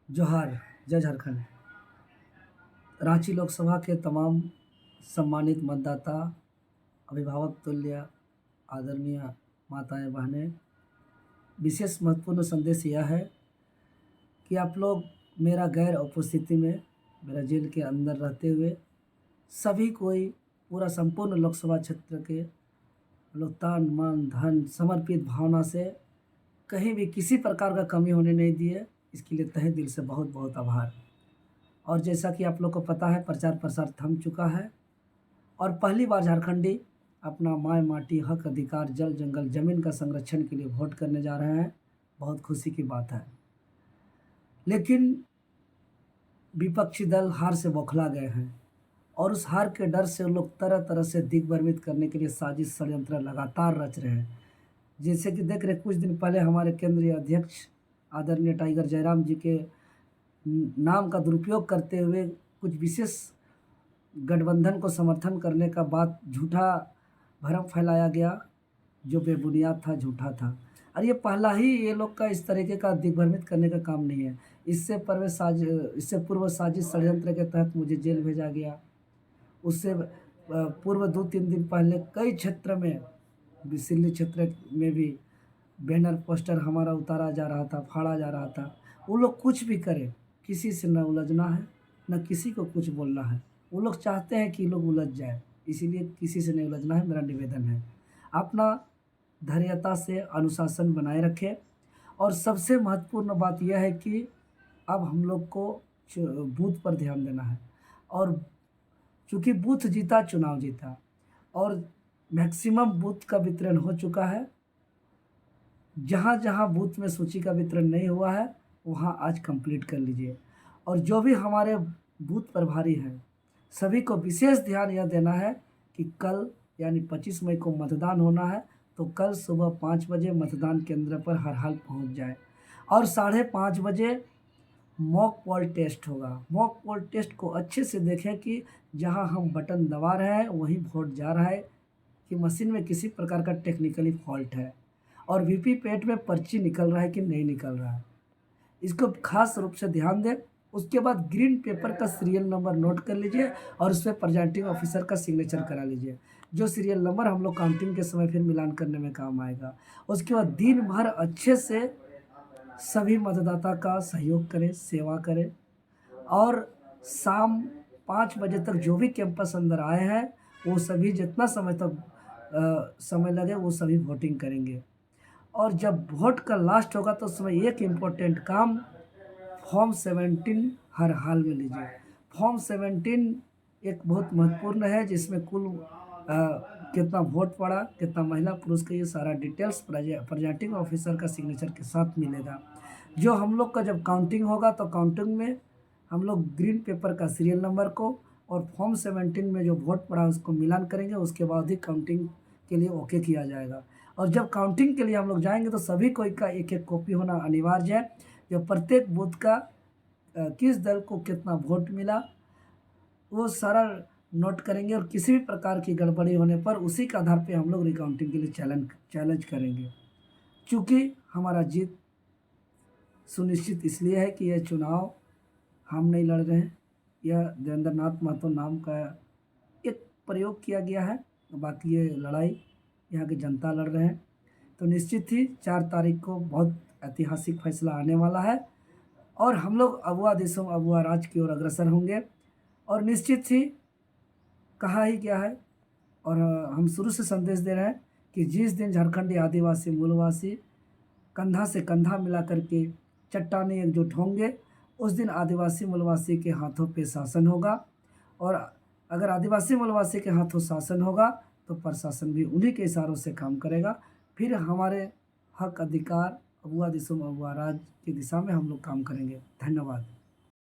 जोहार। जय झारखंड। रांची लोकसभा के तमाम सम्मानित मतदाता, अभिभावक तुल्य आदरणीय माताएं बहनें, विशेष महत्वपूर्ण संदेश यह है कि आप लोग मेरा गैर उपस्थिति में, मेरा जेल के अंदर रहते हुए सभी कोई पूरा संपूर्ण लोकसभा क्षेत्र के लोग तन मन धन समर्पित भावना से कहीं भी किसी प्रकार का कमी होने नहीं दिए। इसके लिए तहे दिल से बहुत बहुत आभार। और जैसा कि आप लोग को पता है, प्रचार प्रसार थम चुका है और पहली बार झारखंडी अपना माय माटी हक अधिकार जल जंगल जमीन का संरक्षण के लिए वोट करने जा रहे हैं। बहुत खुशी की बात है। लेकिन विपक्षी दल हार से बौखला गए हैं और उस हार के डर से लोग तरह तरह से दिग्भ्रमित करने के लिए साजिश षड्यंत्र लगातार रच रहे हैं। जैसे कि देख रहे, कुछ दिन पहले हमारे केंद्रीय अध्यक्ष आदरणीय टाइगर जयराम जी के नाम का दुरुपयोग करते हुए कुछ विशेष गठबंधन को समर्थन करने का बात झूठा भरम फैलाया गया, जो बेबुनियाद था, झूठा था। और ये पहला ही ये लोग का इस तरीके का दिग्भ्रमित करने का काम नहीं है। इससे पूर्व साजिश षड्यंत्र के तहत मुझे जेल भेजा गया। उससे पूर्व 2-3 दिन पहले कई क्षेत्र में, सिल्ली क्षेत्र में भी बैनर पोस्टर हमारा उतारा जा रहा था, फाड़ा जा रहा था। वो लोग कुछ भी करें, किसी से न उलझना है, न किसी को कुछ बोलना है। वो लोग चाहते हैं कि लोग उलझ जाए, इसीलिए किसी से नहीं उलझना है। मेरा निवेदन है, अपना धैर्यता से अनुशासन बनाए रखें। और सबसे महत्वपूर्ण बात यह है कि अब हम लोग को बूथ पर ध्यान देना है। और चूँकि बूथ जीता, चुनाव जीता और मैक्सिमम बूथ का वितरण हो चुका है। जहाँ जहाँ बूथ में सूची का वितरण नहीं हुआ है, वहाँ आज कंप्लीट कर लीजिए। और जो भी हमारे बूथ प्रभारी हैं, सभी को विशेष ध्यान यह देना है कि कल यानी 25 मई को मतदान होना है, तो कल सुबह 5 बजे मतदान केंद्र पर हर हाल पहुँच जाए। और 5:30 बजे मॉक पोल टेस्ट होगा। मॉक पोल टेस्ट को अच्छे से देखें कि जहाँ हम बटन दबा रहे हैं वहीं वोट जा रहा है कि मशीन में किसी प्रकार का टेक्निकली फॉल्ट है और वीवीपैट में पर्ची निकल रहा है कि नहीं निकल रहा है। इसको खास रूप से ध्यान दें। उसके बाद ग्रीन पेपर का सीरियल नंबर नोट कर लीजिए और उस पर प्रिजाइडिंग ऑफिसर का सिग्नेचर करा लीजिए, जो सीरियल नंबर हम लोग काउंटिंग के समय फिर मिलान करने में काम आएगा। उसके बाद दिन भर अच्छे से सभी मतदाता का सहयोग करें, सेवा करें और शाम 5 बजे तक जो भी कैंपस अंदर आए हैं वो सभी जितना समय तक समय लगे वो सभी वोटिंग करेंगे। और जब वोट का लास्ट होगा तो उसमें एक इम्पोर्टेंट काम, फॉर्म 17 हर हाल में लीजिए। फॉर्म 17 एक बहुत महत्वपूर्ण है, जिसमें कुल कितना वोट पड़ा, कितना महिला पुरुष का, ये सारा डिटेल्स प्रिजाइडिंग ऑफिसर का सिग्नेचर के साथ मिलेगा। जो हम लोग का जब काउंटिंग होगा तो काउंटिंग में हम लोग ग्रीन पेपर का सीरियल नंबर को और फॉर्म 17 में जो वोट पड़ा उसको मिलान करेंगे। उसके बाद ही काउंटिंग के लिए ओके किया जाएगा। और जब काउंटिंग के लिए हम लोग जाएंगे तो सभी कोई का एक एक कॉपी होना अनिवार्य है, जो प्रत्येक बूथ का किस दल को कितना वोट मिला वो सारा नोट करेंगे। और किसी भी प्रकार की गड़बड़ी होने पर उसी के आधार पे हम लोग रिकाउंटिंग के लिए चैलेंज करेंगे। चूँकि हमारा जीत सुनिश्चित इसलिए है कि यह चुनाव हम नहीं लड़ रहे हैं, यह देवेंद्र नाथ महतो नाम का एक प्रयोग किया गया है, बाकी ये लड़ाई यहाँ की जनता लड़ रहे हैं। तो निश्चित ही 4 तारीख को बहुत ऐतिहासिक फैसला आने वाला है और हम लोग अगुआ देशों अगुआ राज की ओर अग्रसर होंगे। और निश्चित ही कहा ही क्या है, और हम शुरू से संदेश दे रहे हैं कि जिस दिन झारखंडी आदिवासी मूलवासी कंधा से कंधा मिला करके चट्टाने एकजुट होंगे, उस दिन आदिवासी मूलवासी के हाथों पे शासन होगा। और अगर आदिवासी मूलवासी के हाथों शासन होगा तो प्रशासन भी उन्हीं के इशारों से काम करेगा। फिर हमारे हक अधिकार अगुआ दिशा अगुआ राज की दिशा में हम लोग काम करेंगे। धन्यवाद।